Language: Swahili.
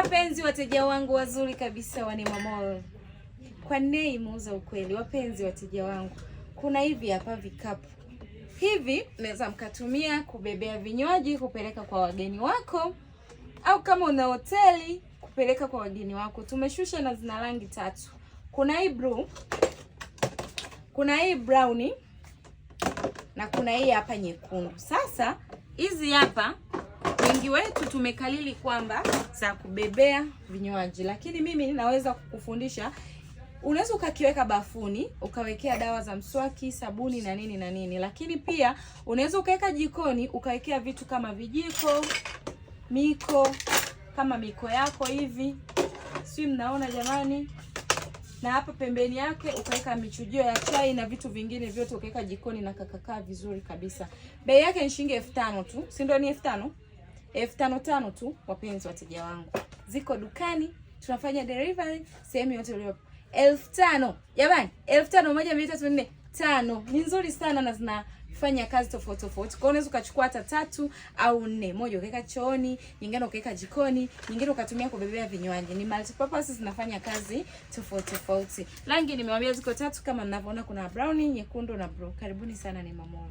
wapenzi wateja wangu wazuri kabisa wa Neema Mall. Kwa Nei muuza ukweli, wapenzi wateja wangu. Kuna hivi hapa vikapu. Hivi naweza mkatumia kubebea vinywaji kupeleka kwa wageni wako, au kama una hoteli kupeleka kwa wageni wako. Tumeshusha na zina rangi 3. Kuna hii blue, kuna hii brownie na kuna hii hapa nyekundu. Sasa hizi hapa wengi wetu tumekalili kwamba za kubebea vinywaji, lakini mimi naweza kukufundisha. Unaweza ukakiweka bafuni, ukawekea dawa za mswaki, sabuni na nini na nini. Lakini pia unaweza ukaweka jikoni, ukawekea vitu kama vijiko, miko, kama miko yako hivi. Si mnaona jamani? Na hapa pembeni yake ukaweka michujio ya chai na vitu vingine vyote ukaweka jikoni na kakakaa vizuri kabisa. Bei yake ni shilingi 5,000 tu. Si ndio? Ni 5,000? 5,500 tu wapenzi wateja wangu. Ziko dukani, tunafanya delivery sehemu yote ulipo. 5,000. Jamani, 5,000 1 2 3 4 5. Ni nzuri sana na zinafanya kazi tofauti tofauti. Kwa unaweza ukachukua hata 3 au 4. Moja ukaweka chooni, nyingine ukaweka jikoni, nyingine ukatumia kubebea vinywaji. Ni multi purpose, zinafanya kazi tofauti tofauti. Rangi nimewambia ziko 3 kama mnavyoona, kuna brown, nyekundu na blue. Karibuni sana Neema Mall.